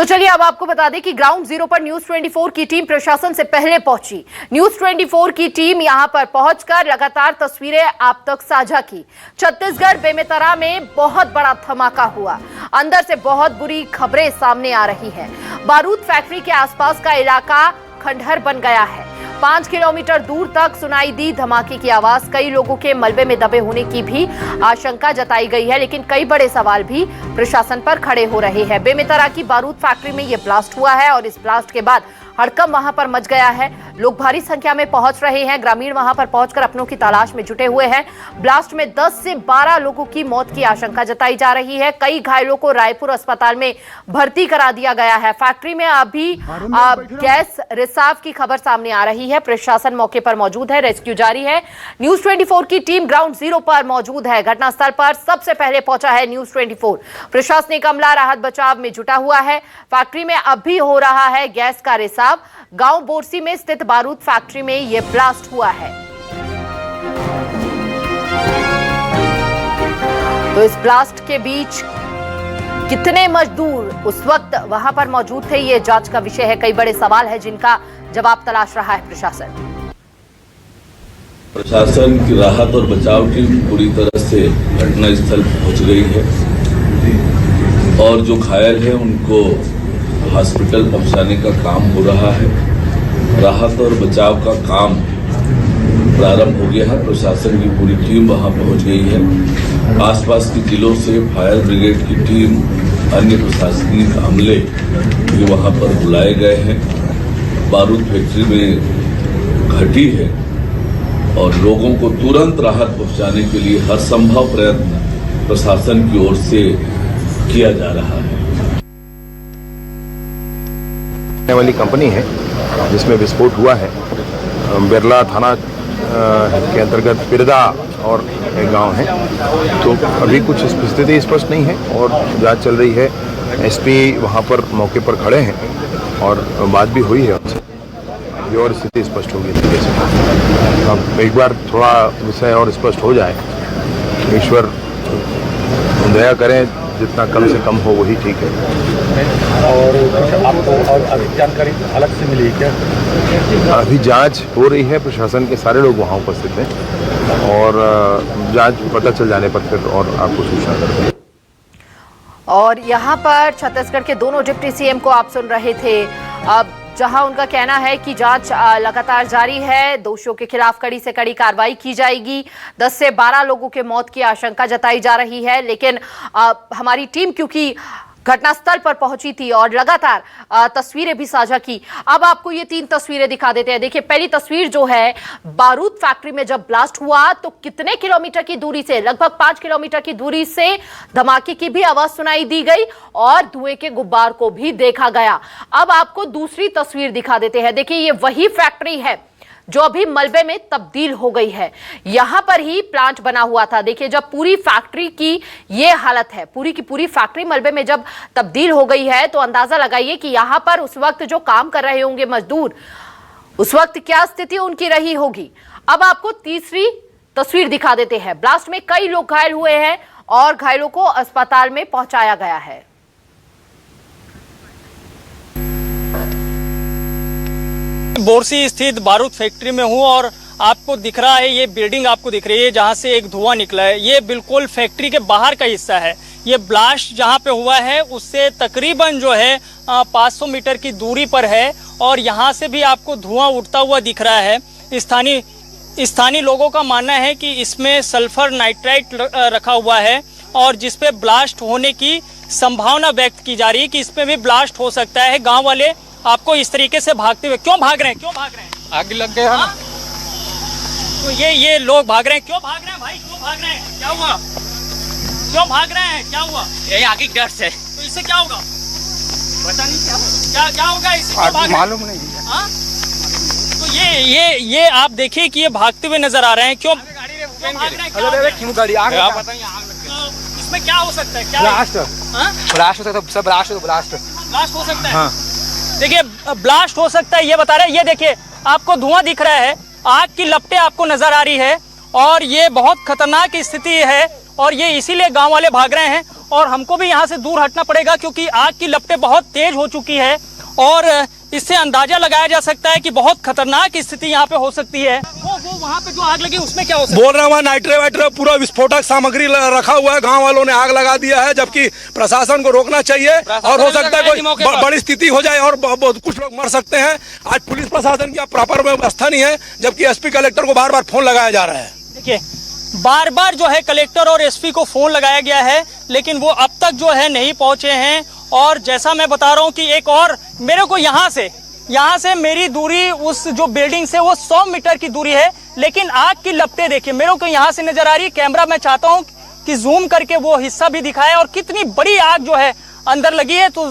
तो चलिए अब आपको बता दें कि ग्राउंड जीरो पर न्यूज 24 की टीम प्रशासन से पहले पहुंची। न्यूज 24 की टीम यहां पर पहुंचकर लगातार तस्वीरें आप तक साझा की। छत्तीसगढ़ बेमेतरा में बहुत बड़ा धमाका हुआ, अंदर से बहुत बुरी खबरें सामने आ रही है। बारूद फैक्ट्री के आसपास का इलाका खंडहर बन गया है। 5 किलोमीटर दूर तक सुनाई दी धमाके की आवाज। कई लोगों के मलबे में दबे होने की भी आशंका जताई गई है, लेकिन कई बड़े सवाल भी प्रशासन पर खड़े हो रहे हैं। बेमेतरा की बारूद फैक्ट्री में यह ब्लास्ट हुआ है और इस ब्लास्ट के बाद हड़कंप वहां पर मच गया है। लोग भारी संख्या में पहुंच रहे हैं। ग्रामीण वहां पर पहुंचकर अपनों की तलाश में जुटे हुए हैं। ब्लास्ट में 10 से 12 लोगों की मौत की आशंका जताई जा रही है। कई घायलों को रायपुर अस्पताल में भर्ती करा दिया गया है। फैक्ट्री में अभी गैस रिसाव की खबर सामने आ रही है। प्रशासन मौके पर मौजूद है, रेस्क्यू जारी है। न्यूज 24 की टीम ग्राउंड जीरो पर मौजूद है। घटनास्थल पर सबसे पहले पहुंचा है न्यूज 24। प्रशासनिक अमला राहत बचाव में जुटा हुआ है। फैक्ट्री में अब भी हो रहा है गैस का रिसाव। गांव बोरसी में स्थित बारूद फैक्ट्री में यह ब्लास्ट हुआ है। तो इस ब्लास्ट के बीच कितने मजदूर उस वक्त वहां पर मौजूद थे, यह जांच का विषय है। कई बड़े सवाल है जिनका जवाब तलाश रहा है प्रशासन की राहत और बचाव टीम पूरी तरह से घटनास्थल पहुंच गई है और जो घायल है उनको हॉस्पिटल पहुंचाने का काम हो रहा है। राहत और बचाव का काम प्रारंभ हो गया है। प्रशासन की पूरी टीम वहां पहुंच गई है। आसपास के जिलों से फायर ब्रिगेड की टीम, अन्य प्रशासनिक अमले भी वहां पर बुलाए गए हैं। बारूद फैक्ट्री में घटी है और लोगों को तुरंत राहत पहुंचाने के लिए हर संभव प्रयत्न प्रशासन की ओर से किया जा रहा है। वाली कंपनी है जिसमें विस्फोट हुआ है। बिरला थाना के अंतर्गत पिरदा और एक गांव है। तो अभी कुछ स्थिति स्पष्ट नहीं है और जांच चल रही है। एसपी वहां पर मौके पर खड़े हैं और बात भी हुई है उनसे और स्थिति स्पष्ट होगी। अब एक बार थोड़ा विषय और स्पष्ट हो जाए, ईश्वर दया करें, जितना कम से कम हो वही ठीक है। और कुछ आपको और अधिक जानकारी अलग से मिली क्या? अभी जांच हो रही है, प्रशासन के सारे लोग वहां उपस्थित हैं और जांच पता चल जाने पर फिर और आपको सूचना करेंगे। और यहाँ पर छत्तीसगढ़ के दोनों डिप्टी सीएम को आप सुन रहे थे। अब जहां उनका कहना है कि जांच लगातार जारी है, दोषियों के खिलाफ कड़ी से कड़ी कार्रवाई की जाएगी। 10 से 12 लोगों के मौत की आशंका जताई जा रही है, लेकिन हमारी टीम क्योंकि घटनास्थल पर पहुंची थी और लगातार तस्वीरें भी साझा की। अब आपको ये 3 तस्वीरें दिखा देते हैं। देखिए, पहली तस्वीर जो है, बारूद फैक्ट्री में जब ब्लास्ट हुआ तो कितने किलोमीटर की दूरी से, लगभग 5 किलोमीटर की दूरी से धमाके की भी आवाज सुनाई दी गई और धुएं के गुब्बार को भी देखा गया। अब आपको दूसरी तस्वीर दिखा देते हैं। देखिए, ये वही फैक्ट्री है जो अभी मलबे में तब्दील हो गई है। यहां पर ही प्लांट बना हुआ था। देखिए, जब पूरी फैक्ट्री की ये हालत है, पूरी की पूरी फैक्ट्री मलबे में जब तब्दील हो गई है, तो अंदाजा लगाइए कि यहां पर उस वक्त जो काम कर रहे होंगे मजदूर, उस वक्त क्या स्थिति उनकी रही होगी। अब आपको तीसरी तस्वीर दिखा देते हैं। ब्लास्ट में कई लोग घायल हुए हैं और घायलों को अस्पताल में पहुंचाया गया है। बोरसी स्थित बारूद फैक्ट्री में हूं और आपको दिख रहा है, ये बिल्डिंग आपको दिख रही है जहां से एक धुआं निकला है। ये बिल्कुल फैक्ट्री के बाहर का हिस्सा है। ये ब्लास्ट जहां पे हुआ है उससे तकरीबन जो है 500 मीटर की दूरी पर है और यहां से भी आपको धुआं उठता हुआ दिख रहा है। स्थानीय लोगों का मानना है कि इसमें सल्फर नाइट्राइट रखा हुआ है और जिसपे ब्लास्ट होने की संभावना व्यक्त की जा रही है कि इसमें भी ब्लास्ट हो सकता है। गाँव वाले आपको इस तरीके से भागते हुए क्यों भाग रहे हैं? क्यों भाग रहे हैं? आग लग गया ना। तो ये लोग भाग रहे हैं, क्यों भाग रहे हैं भाई? क्यों भाग रहे हैं? क्या हुआ? क्यों भाग रहे हैं? क्या हुआ? ये आगे डर से। तो इससे क्या होगा? पता नहीं क्या होगा इससे, मालूम नहीं। हाँ? तो ये आप देखिए कि ये भागते हुए नजर आ रहे हैं। क्यों भाग रहे हैं? क्यों गाड़ी आग पता नहीं। इसमें क्या हो सकता है? क्या ब्लास्ट हो सकता है, सब ब्लास्ट हो सकता है। देखिए, ब्लास्ट हो सकता है ये बता रहे हैं। ये देखिए, आपको धुआं दिख रहा है, आग की लपटें आपको नजर आ रही है और ये बहुत खतरनाक स्थिति है और ये इसीलिए गांव वाले भाग रहे हैं। और हमको भी यहाँ से दूर हटना पड़ेगा क्योंकि आग की लपटें बहुत तेज हो चुकी है और इससे अंदाजा लगाया जा सकता है कि बहुत खतरनाक स्थिति यहाँ पे हो सकती है। वो वहाँ पे जो आग लगी उसमें क्या हो सकता है? बोल रहा हूँ नाइट्रे वाइट्रे पूरा विस्फोटक सामग्री रखा हुआ है, गांव वालों ने आग लगा दिया है, जबकि प्रशासन को रोकना चाहिए और हो सकता है कोई बड़ी स्थिति हो जाए और कुछ लोग मर सकते हैं। आज पुलिस प्रशासन की प्रॉपर व्यवस्था नहीं है, जबकि एसपी कलेक्टर को बार बार फोन लगाया जा रहा है। देखिए बार बार जो है कलेक्टर और एसपी को फोन लगाया गया है, लेकिन वो अब तक जो है नहीं पहुंचे हैं। और जैसा मैं बता रहा हूं कि एक और मेरे को यहाँ से मेरी दूरी उस जो बिल्डिंग से वो 100 मीटर की दूरी है, लेकिन आग की लपटें देखिए मेरे को यहाँ से नजर आ रही है। कैमरा मैं चाहता हूँ कि जूम करके वो हिस्सा भी दिखाए और कितनी बड़ी आग जो है अंदर लगी है। तो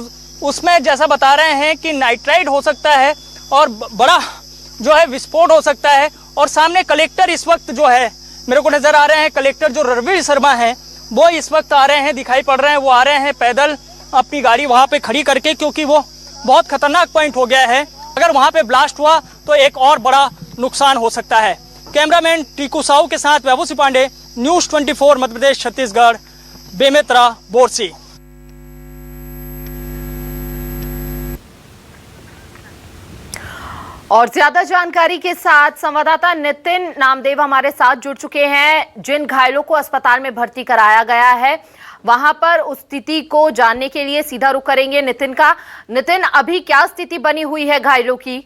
उसमें जैसा बता रहे हैं कि नाइट्राइट हो सकता है और बड़ा जो है विस्फोट हो सकता है। और सामने कलेक्टर इस वक्त जो है मेरे को नजर आ रहे हैं, कलेक्टर जो रणवीर शर्मा हैं वो इस वक्त आ रहे हैं, दिखाई पड़ रहे हैं। वो आ रहे हैं पैदल अपनी गाड़ी वहाँ पे खड़ी करके, क्योंकि वो बहुत खतरनाक पॉइंट हो गया है। अगर वहाँ पे ब्लास्ट हुआ तो एक और बड़ा नुकसान हो सकता है। कैमरामैन टीकू साहू के साथ वैभव पांडे, न्यूज़ 24 मध्य प्रदेश छत्तीसगढ़, बेमेतरा बोरसी। और ज्यादा जानकारी के साथ संवाददाता नितिन नामदेव हमारे साथ जुड़ चुके हैं। जिन घायलों को अस्पताल में भर्ती कराया गया है वहां पर उस स्थिति को जानने के लिए सीधा रुख करेंगे नितिन का। नितिन, अभी क्या स्थिति बनी हुई है घायलों की?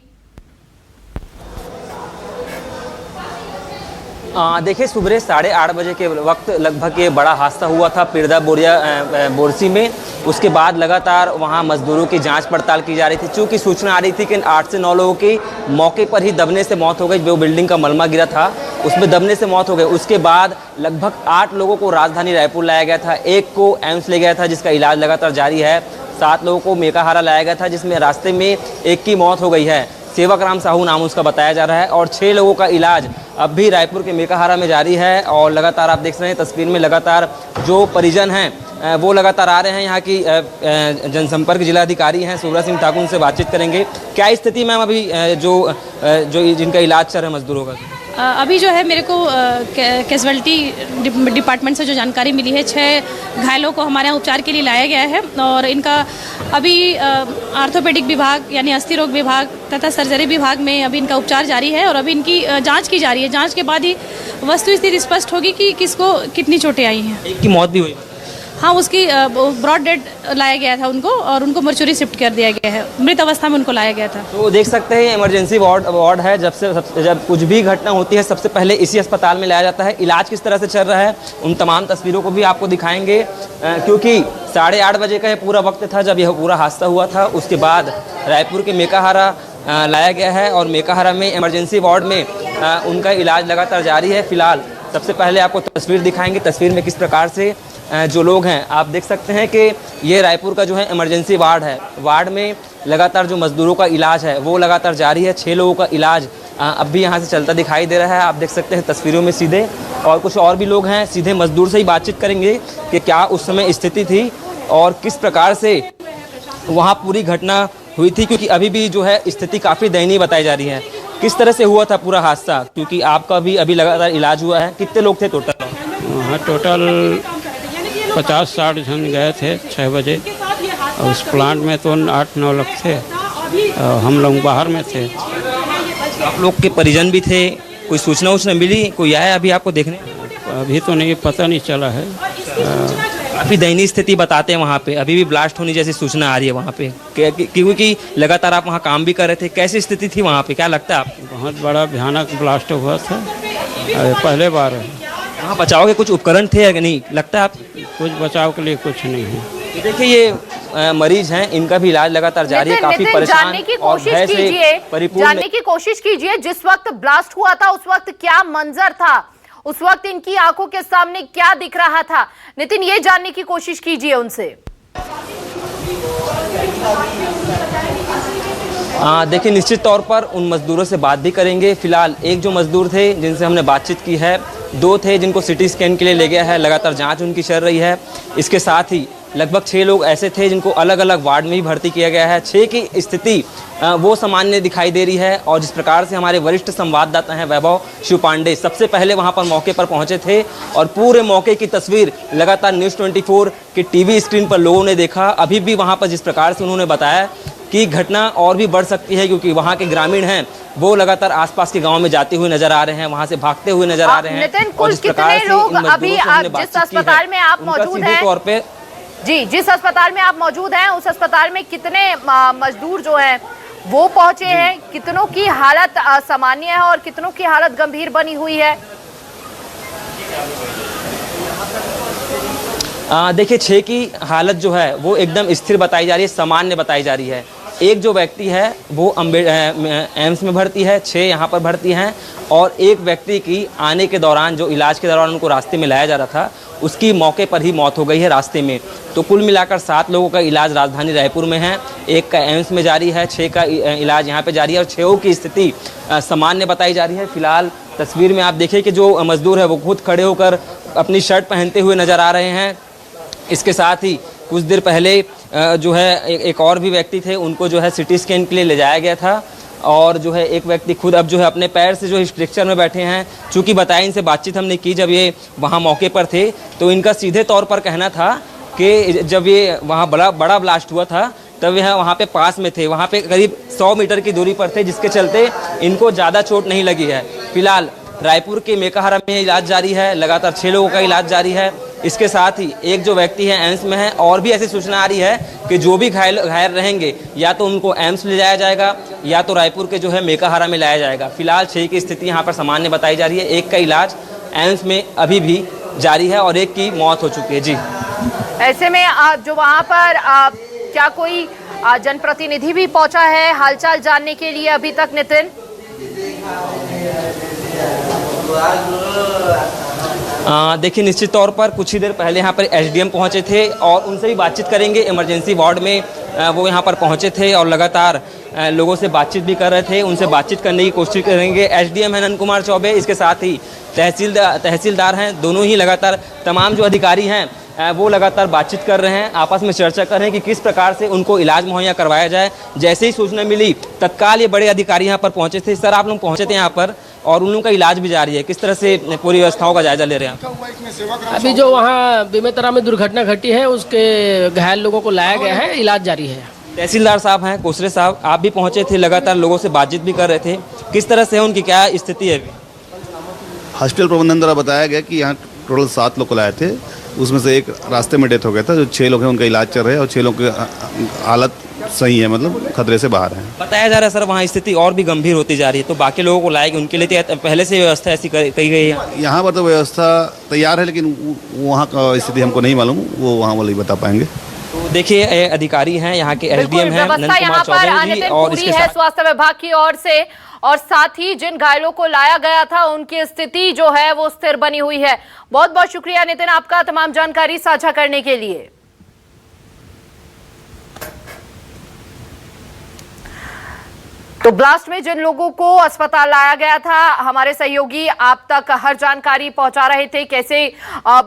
देखिए सुबह 8:30 बजे के वक्त लगभग ये बड़ा हादसा हुआ था पिरदा बोरसी में। उसके बाद लगातार वहाँ मजदूरों की जांच पड़ताल की जा रही थी। चूँकि सूचना आ रही थी कि 8 से 9 लोगों की मौके पर ही दबने से मौत हो गई। जो बिल्डिंग का मलबा गिरा था उसमें दबने से मौत हो गई। उसके बाद लगभग 8 लोगों को राजधानी रायपुर लाया गया था, 1 को एम्स ले गया था जिसका इलाज लगातार जारी है, 7 लोगों को मेकाहारा लाया गया था जिसमें रास्ते में 1 की मौत हो गई है, सेवकराम साहू नाम उसका बताया जा रहा है। और 6 लोगों का इलाज अब भी रायपुर के मेकाहारा में जारी है। और लगातार आप देख रहे हैं तस्वीर में लगातार जो परिजन हैं वो लगातार आ रहे हैं। यहाँ की जनसंपर्क जिलाधिकारी हैं सूरज सिंह ठाकुर, उनसे बातचीत करेंगे। क्या स्थिति मैम अभी जो जिनका इलाज चल रहा है मजदूरों का? अभी जो है मेरे को कैजुअल्टी डिपार्टमेंट से जो जानकारी मिली है, 6 घायलों को हमारे यहाँ उपचार के लिए लाया गया है और इनका अभी आर्थोपेडिक विभाग यानी अस्थि रोग विभाग तथा सर्जरी विभाग में अभी इनका उपचार जारी है और अभी इनकी जांच की जा रही है। जांच के बाद ही वस्तु स्थिति स्पष्ट होगी कि किसको कितनी चोटें आई हैं। एक की मौत भी हुई? हाँ, उसकी ब्रॉड डेड लाया गया था उनको और उनको मर्चुरी शिफ्ट कर दिया गया है, मृत अवस्था में उनको लाया गया था। तो देख सकते हैं इमरजेंसी वार्ड है। जब कुछ भी घटना होती है सबसे पहले इसी अस्पताल में लाया जाता है। इलाज किस तरह से चल रहा है उन तमाम तस्वीरों को भी आपको दिखाएंगे, क्योंकि 8:30 बजे का यह पूरा वक्त था जब यह पूरा हादसा हुआ था। उसके बाद रायपुर के मेकाहारा लाया गया है और मेकाहारा में इमरजेंसी वार्ड में उनका इलाज लगातार जारी है। फिलहाल सबसे पहले आपको तस्वीर दिखाएंगे। तस्वीर में किस प्रकार से जो लोग हैं आप देख सकते हैं कि ये रायपुर का जो है इमरजेंसी वार्ड है। वार्ड में लगातार जो मजदूरों का इलाज है वो लगातार जारी है। 6 लोगों का इलाज अब भी यहाँ से चलता दिखाई दे रहा है। आप देख सकते हैं तस्वीरों में सीधे, और कुछ और भी लोग हैं, सीधे मजदूर से ही बातचीत करेंगे कि क्या उस समय स्थिति थी और किस प्रकार से वहाँ पूरी घटना हुई थी, क्योंकि अभी भी जो है स्थिति काफ़ी दयनीय बताई जा रही है। किस तरह से हुआ था पूरा हादसा, क्योंकि आपका भी अभी लगातार इलाज हुआ है। कितने लोग थे टोटल? हाँ, टोटल 50-60 जन गए थे 6 बजे और उस प्लांट में तो 8-9 लोग थे, हम लोग बाहर में थे। आप लोग के परिजन भी थे, कोई सूचना मिली, कोई आया अभी आपको देखने? अभी तो नहीं, पता नहीं चला है। काफ़ी दयनीय स्थिति बताते हैं वहाँ पे, अभी भी ब्लास्ट होने जैसी सूचना आ रही है वहाँ पे, क्योंकि लगातार आप वहाँ काम भी कर रहे थे। कैसी स्थिति थी वहाँ पे, क्या लगता है आपको? बहुत बड़ा भयानक ब्लास्ट हुआ था, पहले बार है। वहाँ बचाव के कुछ उपकरण थे या नहीं, लगता है आप? कुछ बचाव के लिए कुछ नहीं है। देखिए ये मरीज हैं, इनका भी इलाज लगातार जारी है। काफी परेशान और भय से परिपूर्ण। जानने की कोशिश कीजिए जिस वक्त ब्लास्ट हुआ था उस वक्त क्या मंजर था, उस वक्त इनकी आंखों के सामने क्या दिख रहा था। नितिन, ये जानने की कोशिश कीजिए उनसे। देखिए निश्चित तौर पर उन मजदूरों से बात भी करेंगे। फिलहाल एक जो मजदूर थे जिनसे हमने बातचीत की है, 2 थे जिनको सिटी स्कैन के लिए ले गया है, लगातार जांच उनकी चल रही है। इसके साथ ही लगभग 6 लोग ऐसे थे जिनको अलग अलग वार्ड में ही भर्ती किया गया है। 6 की स्थिति वो सामान्य दिखाई दे रही है। और जिस प्रकार से हमारे वरिष्ठ संवाददाता हैं वैभव शिव पांडे सबसे पहले वहां पर मौके पर पहुंचे थे और पूरे मौके की तस्वीर लगातार न्यूज़ 24 के टीवी स्क्रीन पर लोगों ने देखा। अभी भी वहां पर जिस प्रकार से उन्होंने बताया कि घटना और भी बढ़ सकती है, क्योंकि वहाँ के ग्रामीण हैं वो लगातार आसपास के गांव में जाते हुए नजर आ रहे हैं, वहाँ से भागते हुए नजर आ रहे हैं। नितिन, कुल कितने लोग अभी आप जिस अस्पताल में आप मौजूद हैं तौर पे जी जिस अस्पताल में आप मौजूद हैं उस अस्पताल में कितने मजदूर जो हैं वो पहुंचे हैं? कितनों की हालत सामान्य है और कितनों की हालत गंभीर बनी हुई है? देखिए 6 की हालत जो है वो एकदम स्थिर बताई जा रही है, सामान्य बताई जा रही है। एक जो व्यक्ति है वो एम्स में भर्ती है, 6 यहाँ पर भर्ती हैं और एक व्यक्ति की आने के दौरान जो इलाज के दौरान उनको रास्ते में लाया जा रहा था उसकी मौके पर ही मौत हो गई है रास्ते में। तो कुल मिलाकर 7 लोगों का इलाज राजधानी रायपुर में है, 1 का एम्स में जारी है, 6 का इलाज यहाँ पे जारी है और 6 की स्थिति सामान्य बताई जा रही है। फिलहाल तस्वीर में आप देखिए कि जो मजदूर है वो खुद खड़े होकर अपनी शर्ट पहनते हुए नज़र आ रहे हैं। इसके साथ ही कुछ देर पहले जो है एक और भी व्यक्ति थे, उनको जो है सिटी स्कैन के लिए ले जाया गया था और जो है एक व्यक्ति खुद अब जो है अपने पैर से जो स्ट्रक्चर में बैठे हैं। चूँकि बताया, इनसे बातचीत हमने की जब ये वहाँ मौके पर थे तो इनका सीधे तौर पर कहना था कि जब ये वहाँ बड़ा ब्लास्ट हुआ था तब यह वहाँ पे पास में थे, वहाँ पे करीब 100 मीटर की दूरी पर थे, जिसके चलते इनको ज़्यादा चोट नहीं लगी है। फिलहाल रायपुर के मेकाहारा में इलाज जारी है, लगातार 6 लोगों का इलाज जारी है। इसके साथ ही एक जो व्यक्ति है एम्स में है और भी ऐसी सूचना आ रही है कि जो भी घायल रहेंगे या तो उनको एम्स ले जाया जाएगा या तो रायपुर के जो है मेकाहारा में लाया जाएगा। फिलहाल 6 की स्थिति यहाँ पर सामान्य बताई जा रही है, 1 का इलाज एम्स में अभी भी जारी है और 1 की मौत हो चुकी है। जी, ऐसे में जो वहाँ पर क्या कोई जनप्रतिनिधि भी पहुंचा है हालचाल जानने के लिए अभी तक? नितिन, देखिए निश्चित तौर पर कुछ ही देर पहले यहाँ पर एसडीएम पहुँचे थे और उनसे भी बातचीत करेंगे। इमरजेंसी वार्ड में वो यहाँ पर पहुँचे थे और लगातार लोगों से बातचीत भी कर रहे थे, उनसे बातचीत करने की कोशिश करेंगे। एसडीएम है नंद कुमार चौबे, इसके साथ ही तहसीलदार हैं, दोनों ही लगातार तमाम जो अधिकारी हैं वो लगातार बातचीत कर रहे हैं, आपस में चर्चा कर रहे हैं कि किस प्रकार से उनको इलाज मुहैया करवाया जाए। जैसे ही सूचना मिली तत्काल ये बड़े अधिकारी यहाँ पर पहुँचे थे। सर, आप लोग पहुँचे थे यहाँ पर और उन लोगों का इलाज भी जारी है, किस तरह से पूरी व्यवस्थाओं का जायजा ले रहे हैं? अभी जो वहाँ बेमेतरा में दुर्घटना घटी है उसके घायल लोगों को लाया गया है, इलाज जारी है। तहसीलदार साहब हैं कोसरे साहब, आप भी पहुँचे थे, लगातार लोगों से बातचीत भी कर रहे थे, किस तरह से है उनकी क्या स्थिति है? हॉस्पिटल प्रबंधन द्वारा बताया गया कि यहाँ टोटल 7 लोग को लाए थे, उसमें से एक रास्ते में डेथ हो गया था। जो 6 लोग हैं उनका इलाज चल रहा है और 6 लोग की हालत सही है, मतलब खतरे से बाहर है। बताया जा रहा है सर वहाँ स्थिति और भी गंभीर होती जा रही है, तो बाकी लोगों को लाएगी उनके लिए पहले से व्यवस्था ऐसी कही गई है? यहाँ पर तो व्यवस्था तैयार है, लेकिन वहाँ का स्थिति हमको नहीं मालूम, वो वहाँ वाले ही बता पाएंगे। तो देखिए अधिकारी हैं यहाँ के एसडीएम हैं नंद कुमार चौबे जी और इसके साथ स्वास्थ्य विभाग की ओर से और साथ ही जिन घायलों को लाया गया था उनकी स्थिति जो है वो स्थिर बनी हुई है। बहुत बहुत शुक्रिया नितिन आपका तमाम जानकारी साझा करने के लिए। तो ब्लास्ट में जिन लोगों को अस्पताल लाया गया था, हमारे सहयोगी आप तक हर जानकारी पहुंचा रहे थे कैसे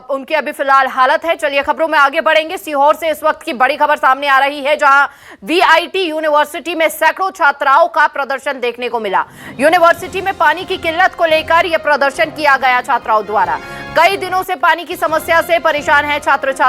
उनकी अभी फिलहाल हालत है। चलिए खबरों में आगे बढ़ेंगे। सीहोर से इस वक्त की बड़ी खबर सामने आ रही है, जहां वीआईटी यूनिवर्सिटी में सैकड़ों छात्राओं का प्रदर्शन देखने को मिला। यूनिवर्सिटी में पानी की किल्लत को लेकर यह प्रदर्शन किया गया छात्राओं द्वारा। कई दिनों से पानी की समस्या से परेशान है छात्र छात्राएं।